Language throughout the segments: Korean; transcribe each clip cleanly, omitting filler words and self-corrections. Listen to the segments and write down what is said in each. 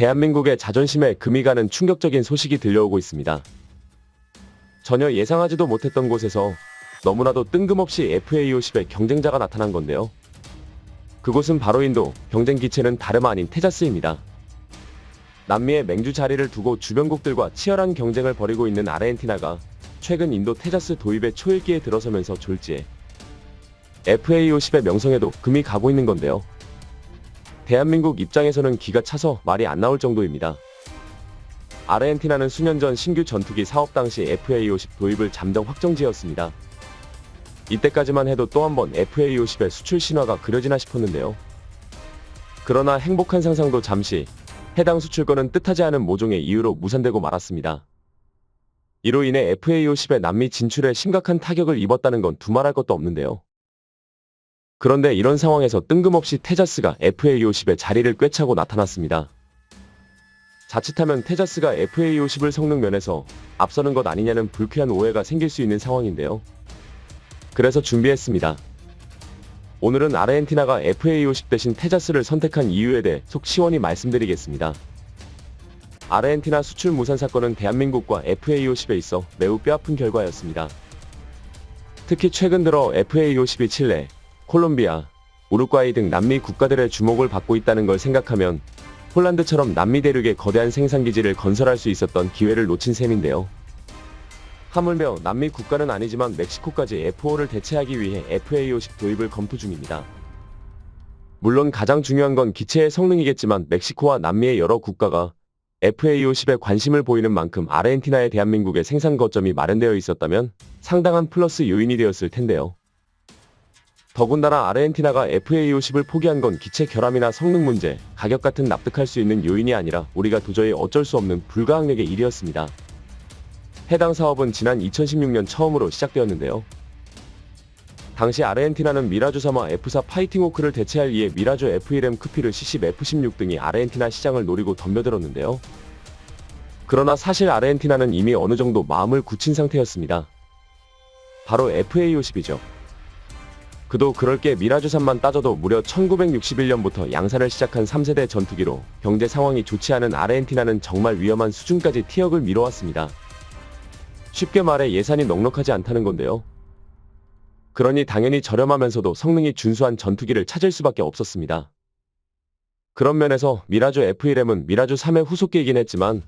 대한민국의 자존심에 금이 가는 충격적인 소식이 들려오고 있습니다. 전혀 예상하지도 못했던 곳에서 너무나도 뜬금없이 FA50의 경쟁자가 나타난 건데요. 그곳은 바로 인도, 경쟁 기체는 다름 아닌 테자스입니다. 남미의 맹주 자리를 두고 주변국들과 치열한 경쟁을 벌이고 있는 아르헨티나가 최근 인도 테자스 도입의 초읽기에 들어서면서 졸지에 FA50의 명성에도 금이 가고 있는 건데요. 대한민국 입장에서는 기가 차서 말이 안 나올 정도입니다. 아르헨티나는 수년 전 신규 전투기 사업 당시 FA50 도입을 잠정 확정지었습니다. 이때까지만 해도 또 한 번 FA50의 수출 신화가 그려지나 싶었는데요. 그러나 행복한 상상도 잠시 해당 수출권은 뜻하지 않은 모종의 이유로 무산되고 말았습니다. 이로 인해 FA50의 남미 진출에 심각한 타격을 입었다는 건 두말할 것도 없는데요. 그런데 이런 상황에서 뜬금없이 테자스가 FA50의 자리를 꿰차고 나타났습니다. 자칫하면 테자스가 FA50을 성능 면에서 앞서는 것 아니냐는 불쾌한 오해가 생길 수 있는 상황인데요. 그래서 준비했습니다. 오늘은 아르헨티나가 FA50 대신 테자스를 선택한 이유에 대해 속 시원히 말씀드리겠습니다. 아르헨티나 수출 무산 사건은 대한민국과 FA50에 있어 매우 뼈아픈 결과였습니다. 특히 최근 들어 FA50이 칠레, 콜롬비아, 우루과이 등 남미 국가들의 주목을 받고 있다는 걸 생각하면 폴란드처럼 남미 대륙에 거대한 생산기지를 건설할 수 있었던 기회를 놓친 셈인데요. 하물며 남미 국가는 아니지만 멕시코까지 F5를 대체하기 위해 FA50 도입을 검토 중입니다. 물론 가장 중요한 건 기체의 성능이겠지만 멕시코와 남미의 여러 국가가 FA50에 관심을 보이는 만큼 아르헨티나의 대한민국의 생산 거점이 마련되어 있었다면 상당한 플러스 요인이 되었을 텐데요. 더군다나 아르헨티나가 FA50을 포기한 건 기체 결함이나 성능 문제, 가격 같은 납득할 수 있는 요인이 아니라 우리가 도저히 어쩔 수 없는 불가항력의 일이었습니다. 해당 사업은 지난 2016년 처음으로 시작되었는데요. 당시 아르헨티나는 미라주 3와 F4 파이팅 호크를 대체할 이에 미라주 F1M 크피르 CC F16 등이 아르헨티나 시장을 노리고 덤벼들었는데요. 그러나 사실 아르헨티나는 이미 어느 정도 마음을 굳힌 상태였습니다. 바로 FA50이죠. 그도 그럴 게 미라주 3만 따져도 무려 1961년부터 양산을 시작한 3세대 전투기로 경제 상황이 좋지 않은 아르헨티나는 정말 위험한 수준까지 티역을 미뤄왔습니다. 쉽게 말해 예산이 넉넉하지 않다는 건데요. 그러니 당연히 저렴하면서도 성능이 준수한 전투기를 찾을 수밖에 없었습니다. 그런 면에서 미라주 F1M은 미라주 3의 후속기이긴 했지만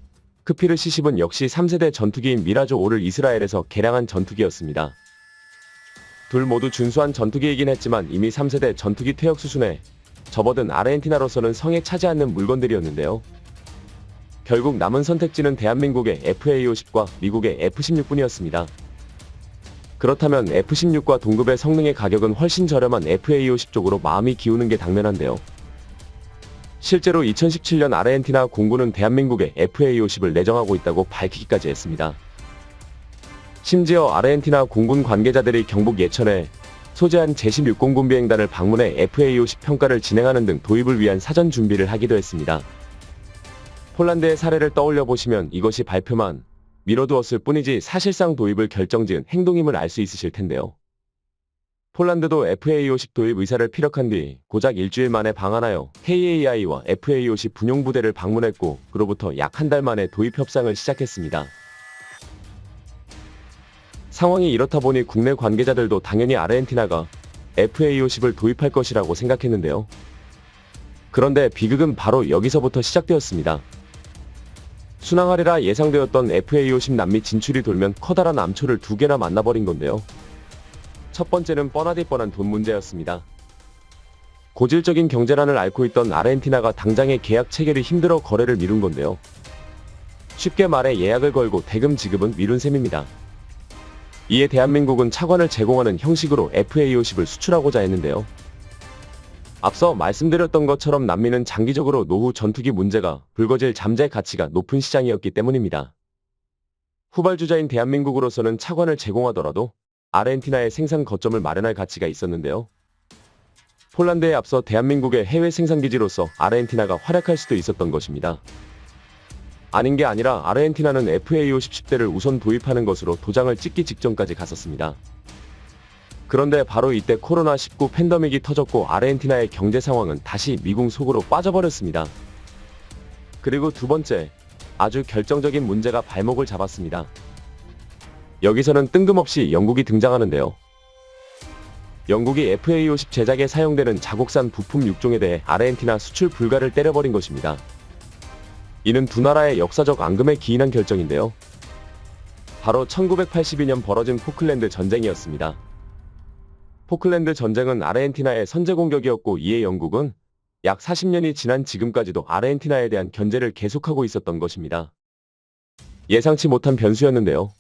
크피르 C10은 역시 3세대 전투기인 미라주 5를 이스라엘에서 개량한 전투기였습니다. 둘 모두 준수한 전투기이긴 했지만 이미 3세대 전투기 퇴역 수순에 접어든 아르헨티나로서는 성에 차지 않는 물건들이었는데요. 결국 남은 선택지는 대한민국의 FA50과 미국의 F16뿐이었습니다. 그렇다면 F16과 동급의 성능의 가격은 훨씬 저렴한 FA50 쪽으로 마음이 기우는 게 당면한데요. 실제로 2017년 아르헨티나 공군은 대한민국에 FA50을 내정하고 있다고 밝히기까지 했습니다. 심지어 아르헨티나 공군 관계자들이 경북 예천에 소재한 제16 군비행단을 방문해 FA50 평가를 진행하는 등 도입을 위한 사전 준비를 하기도 했습니다. 폴란드의 사례를 떠올려 보시면 이것이 발표만 미뤄두었을 뿐이지 사실상 도입을 결정지은 행동임을 알 수 있으실 텐데요. 폴란드도 FA50 도입 의사를 피력한 뒤 고작 일주일 만에 방한하여 KAI와 FA50 분용부대를 방문했고 그로부터 약 한 달 만에 도입 협상을 시작했습니다. 상황이 이렇다 보니 국내 관계자들도 당연히 아르헨티나가 FA50을 도입할 것이라고 생각했는데요. 그런데 비극은 바로 여기서부터 시작되었습니다. 순항하리라 예상되었던 FA50 남미 진출이 돌면 커다란 암초를 두 개나 만나버린 건데요. 첫 번째는 뻔하디 뻔한 돈 문제였습니다. 고질적인 경제난을 앓고 있던 아르헨티나가 당장의 계약 체결이 힘들어 거래를 미룬 건데요. 쉽게 말해 예약을 걸고 대금 지급은 미룬 셈입니다. 이에 대한민국은 차관을 제공하는 형식으로 FA50을 수출하고자 했는데요. 앞서 말씀드렸던 것처럼 남미는 장기적으로 노후 전투기 문제가 불거질 잠재 가치가 높은 시장이었기 때문입니다. 후발주자인 대한민국으로서는 차관을 제공하더라도 아르헨티나의 생산 거점을 마련할 가치가 있었는데요. 폴란드에 앞서 대한민국의 해외 생산기지로서 아르헨티나가 활약할 수도 있었던 것입니다. 아닌 게 아니라 아르헨티나는 FA50 10대를 우선 도입하는 것으로 도장을 찍기 직전까지 갔었습니다. 그런데 바로 이때 코로나19 팬데믹이 터졌고 아르헨티나의 경제 상황은 다시 미궁 속으로 빠져버렸습니다. 그리고 두 번째, 아주 결정적인 문제가 발목을 잡았습니다. 여기서는 뜬금없이 영국이 등장하는데요. 영국이 FA50 제작에 사용되는 자국산 부품 6종에 대해 아르헨티나 수출 불가를 때려버린 것입니다. 이는 두 나라의 역사적 앙금에 기인한 결정인데요. 바로 1982년 벌어진 포클랜드 전쟁이었습니다. 포클랜드 전쟁은 아르헨티나의 선제 공격이었고 이에 영국은 약 40년이 지난 지금까지도 아르헨티나에 대한 견제를 계속하고 있었던 것입니다. 예상치 못한 변수였는데요.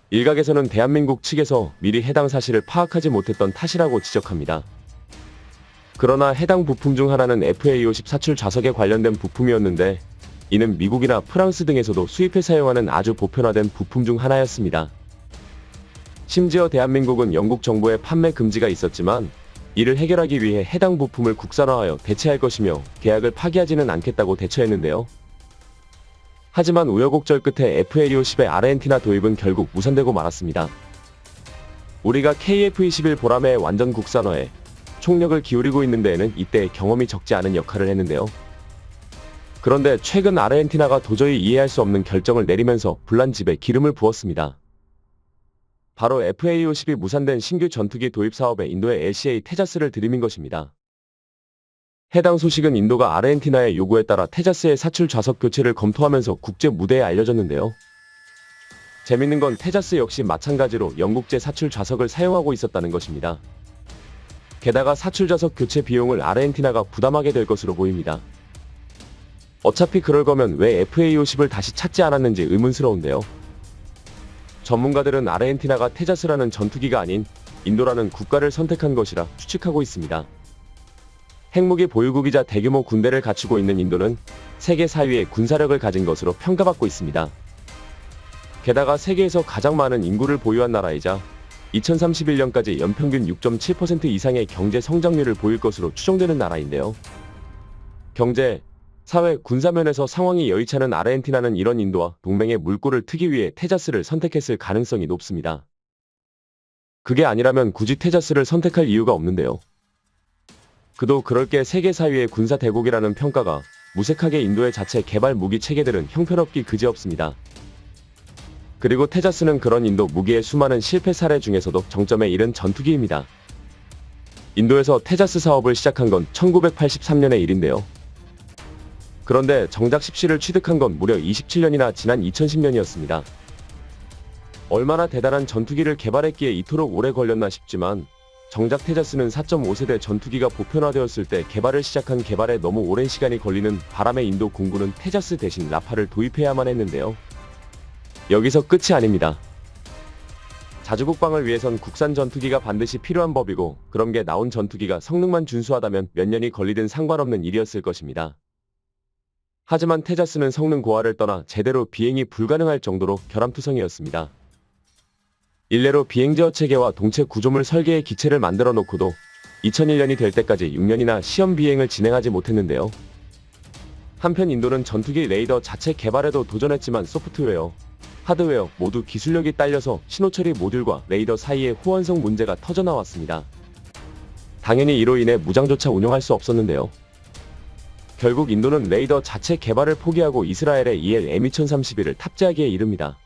일각에서는 대한민국 측에서 미리 해당 사실을 파악하지 못했던 탓이라고 지적합니다. 그러나 해당 부품 중 하나는 FA50 사출 좌석에 관련된 부품이었는데 이는 미국이나 프랑스 등에서도 수입해 사용하는 아주 보편화된 부품 중 하나였습니다. 심지어 대한민국은 영국 정부의 판매 금지가 있었지만 이를 해결하기 위해 해당 부품을 국산화하여 대체할 것이며 계약을 파기하지는 않겠다고 대처했는데요. 하지만 우여곡절 끝에 FA50의 아르헨티나 도입은 결국 무산되고 말았습니다. 우리가 KF21 보라매의 완전 국산화에 총력을 기울이고 있는 데에는 이때 경험이 적지 않은 역할을 했는데요. 그런데 최근 아르헨티나가 도저히 이해할 수 없는 결정을 내리면서 불난 집에 기름을 부었습니다. 바로 FA50이 무산된 신규 전투기 도입 사업에 인도의 LCA 테자스를 들이민 것입니다. 해당 소식은 인도가 아르헨티나의 요구에 따라 테자스의 사출 좌석 교체를 검토하면서 국제 무대에 알려졌는데요. 재밌는 건 테자스 역시 마찬가지로 영국제 사출 좌석을 사용하고 있었다는 것입니다. 게다가 사출 좌석 교체 비용을 아르헨티나가 부담하게 될 것으로 보입니다. 어차피 그럴 거면 왜 FA50을 다시 찾지 않았는지 의문스러운데요. 전문가들은 아르헨티나가 테자스라는 전투기가 아닌 인도라는 국가를 선택한 것이라 추측하고 있습니다. 핵무기 보유국이자 대규모 군대를 갖추고 있는 인도는 세계 4위의 군사력을 가진 것으로 평가받고 있습니다. 게다가 세계에서 가장 많은 인구를 보유한 나라이자 2031년까지 연평균 6.7% 이상의 경제 성장률을 보일 것으로 추정되는 나라인데요. 경제, 사회, 군사면에서 상황이 여의찮은 아르헨티나는 이런 인도와 동맹의 물꼬를 트기 위해 테자스를 선택했을 가능성이 높습니다. 그게 아니라면 굳이 테자스를 선택할 이유가 없는데요. 그도 그럴 게 세계 4위의 군사 대국이라는 평가가 무색하게 인도의 자체 개발 무기 체계들은 형편없기 그지없습니다. 그리고 테자스는 그런 인도 무기의 수많은 실패 사례 중에서도 정점에 이른 전투기입니다. 인도에서 테자스 사업을 시작한 건 1983년의 일인데요. 그런데 정작 십시를 취득한 건 무려 27년이나 지난 2010년이었습니다. 얼마나 대단한 전투기를 개발했기에 이토록 오래 걸렸나 싶지만 정작 테자스는 4.5세대 전투기가 보편화되었을 때 개발을 시작한 개발에 너무 오랜 시간이 걸리는 바람에 인도 공군은 테자스 대신 라파를 도입해야만 했는데요. 여기서 끝이 아닙니다. 자주국방을 위해선 국산 전투기가 반드시 필요한 법이고 그런 게 나온 전투기가 성능만 준수하다면 몇 년이 걸리든 상관없는 일이었을 것입니다. 하지만 테자스는 성능 고하를 떠나 제대로 비행이 불가능할 정도로 결함투성이었습니다. 일례로 비행제어 체계와 동체 구조물 설계의 기체를 만들어 놓고도 2001년이 될 때까지 6년이나 시험 비행을 진행하지 못했는데요. 한편 인도는 전투기 레이더 자체 개발에도 도전했지만 소프트웨어, 하드웨어 모두 기술력이 딸려서 신호처리 모듈과 레이더 사이에 호환성 문제가 터져나왔습니다. 당연히 이로 인해 무장조차 운용할 수 없었는데요. 결국 인도는 레이더 자체 개발을 포기하고 이스라엘의 EL-M2031을 탑재하기에 이릅니다.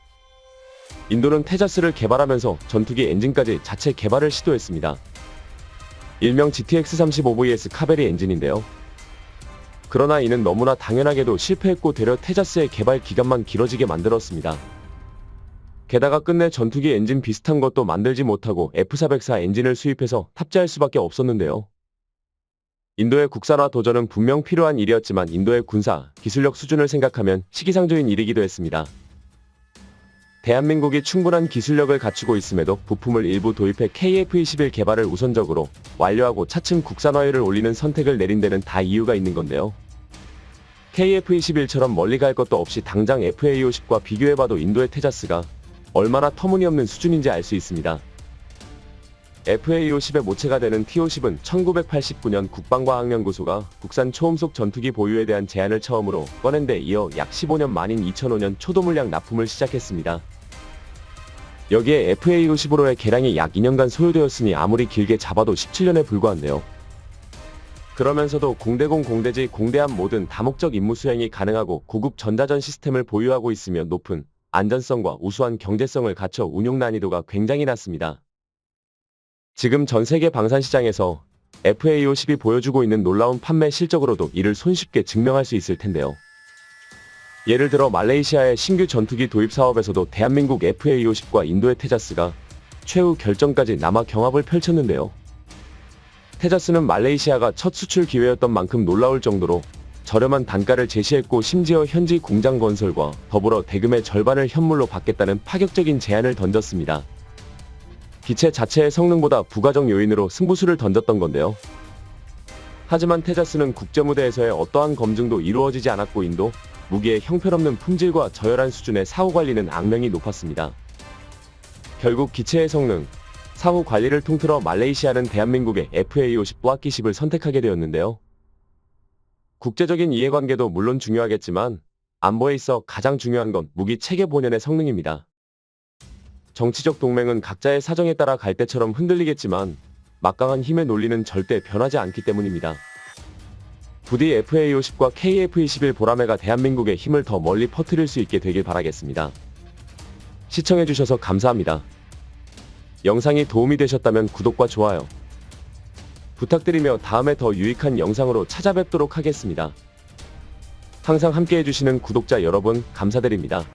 인도는 테자스를 개발하면서 전투기 엔진까지 자체 개발을 시도했습니다. 일명 GTX-35vs 카베리 엔진인데요. 그러나 이는 너무나 당연하게도 실패했고 되려 테자스의 개발 기간만 길어지게 만들었습니다. 게다가 끝내 전투기 엔진 비슷한 것도 만들지 못하고 F404 엔진을 수입해서 탑재할 수밖에 없었는데요. 인도의 국산화 도전은 분명 필요한 일이었지만 인도의 군사, 기술력 수준을 생각하면 시기상조인 일이기도 했습니다. 대한민국이 충분한 기술력을 갖추고 있음에도 부품을 일부 도입해 KF21 개발을 우선적으로 완료하고 차츰 국산화율을 올리는 선택을 내린 데는 다 이유가 있는 건데요. KF21처럼 멀리 갈 것도 없이 당장 FA50과 비교해봐도 인도의 테자스가 얼마나 터무니없는 수준인지 알 수 있습니다. FA50의 모체가 되는 T50은 1989년 국방과학연구소가 국산 초음속 전투기 보유에 대한 제안을 처음으로 꺼낸 데 이어 약 15년 만인 2005년 초도 물량 납품을 시작했습니다. 여기에 FA50으로의 개량이 약 2년간 소요되었으니 아무리 길게 잡아도 17년에 불과한데요. 그러면서도 공대공 공대지 공대함 모든 다목적 임무 수행이 가능하고 고급 전자전 시스템을 보유하고 있으며 높은 안전성과 우수한 경제성을 갖춰 운용 난이도가 굉장히 낮습니다. 지금 전 세계 방산 시장에서 FA50이 보여주고 있는 놀라운 판매 실적으로도 이를 손쉽게 증명할 수 있을 텐데요. 예를 들어 말레이시아의 신규 전투기 도입 사업에서도 대한민국 FA50과 인도의 테자스가 최후 결정까지 남아 경합을 펼쳤는데요. 테자스는 말레이시아가 첫 수출 기회였던 만큼 놀라울 정도로 저렴한 단가를 제시했고 심지어 현지 공장 건설과 더불어 대금의 절반을 현물로 받겠다는 파격적인 제안을 던졌습니다. 기체 자체의 성능보다 부가적 요인으로 승부수를 던졌던 건데요. 하지만 테자스는 국제무대에서의 어떠한 검증도 이루어지지 않았고 인도 무기의 형편없는 품질과 저열한 수준의 사후 관리는 악명이 높았습니다. 결국 기체의 성능, 사후 관리를 통틀어 말레이시아는 대한민국의 FA50 뿌아끼10을 선택하게 되었는데요. 국제적인 이해관계도 물론 중요하겠지만 안보에 있어 가장 중요한 건 무기 체계 본연의 성능입니다. 정치적 동맹은 각자의 사정에 따라 갈대처럼 흔들리겠지만 막강한 힘의 논리는 절대 변하지 않기 때문입니다. 부디 FA50과 KF-21 보라매가 대한민국의 힘을 더 멀리 퍼뜨릴 수 있게 되길 바라겠습니다. 시청해주셔서 감사합니다. 영상이 도움이 되셨다면 구독과 좋아요 부탁드리며 다음에 더 유익한 영상으로 찾아뵙도록 하겠습니다. 항상 함께해주시는 구독자 여러분 감사드립니다.